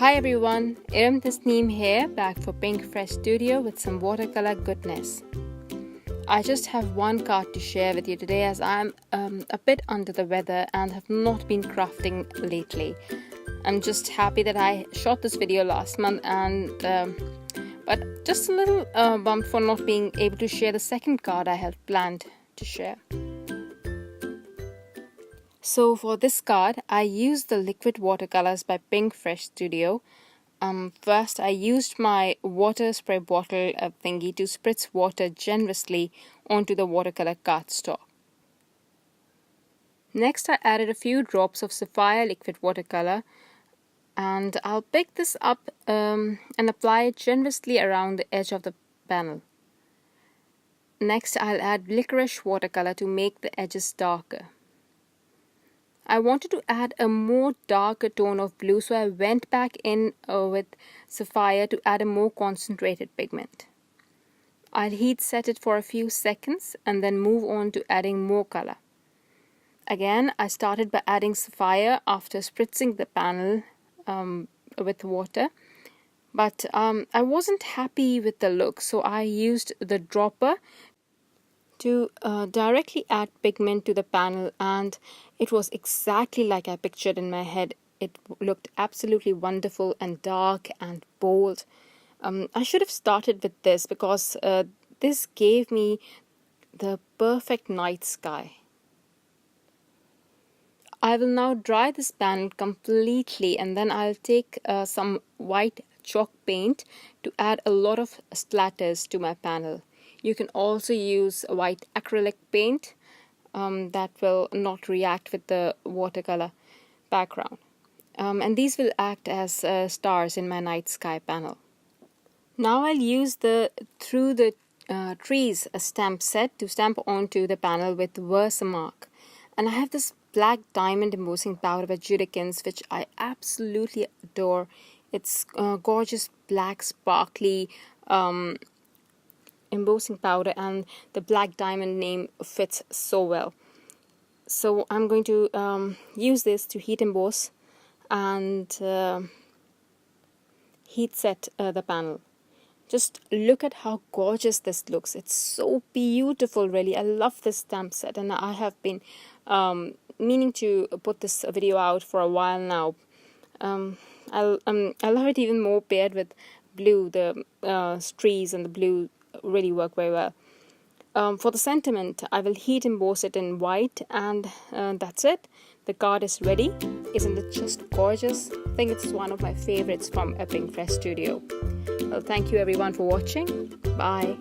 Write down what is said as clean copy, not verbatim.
Hi everyone, Erum Tasneem here, back for Pinkfresh Studio with some watercolor goodness. I just have one card to share with you today as I'm a bit under the weather and have not been crafting lately. I'm just happy that I shot this video last month but just a little bummed for not being able to share the second card I had planned to share. So for this card, I used the liquid watercolors by Pinkfresh Studio. First, I used my water spray bottle thingy to spritz water generously onto the watercolor cardstock. Next, I added a few drops of Sapphire liquid watercolor, and I'll pick this up and apply it generously around the edge of the panel. Next, I'll add Licorice watercolor to make the edges darker. I wanted to add a more darker tone of blue, so I went back in with Sapphire to add a more concentrated pigment. I'll heat set it for a few seconds and then move on to adding more color. Again, I started by adding Sapphire after spritzing the panel with water, but I wasn't happy with the look, so I used the dropper to directly add pigment to the panel, and it was exactly like I pictured in my head. It looked absolutely wonderful and dark and bold. I should have started with this because this gave me the perfect night sky. I will now dry this panel completely, and then I'll take some white chalk paint to add a lot of splatters to my panel. You can also use white acrylic paint that will not react with the watercolor background. And these will act as stars in my night sky panel. Now I'll use the Through the Trees stamp set to stamp onto the panel with Versamark. And I have this black diamond embossing powder by Judikins, which I absolutely adore. It's gorgeous black sparkly embossing powder, and the black diamond name fits so well. So I'm going to use this to heat emboss and heat set the panel. Just look at how gorgeous this looks. It's so beautiful, really. I love this stamp set, and I have been meaning to put this video out for a while now. I love it even more paired with blue. The trees and the blue really work very well. For the sentiment, I will heat emboss it in white, and that's it. The card is ready. Isn't it just gorgeous? I think it's one of my favorites from Pinkfresh Studio. Well, thank you everyone for watching. Bye.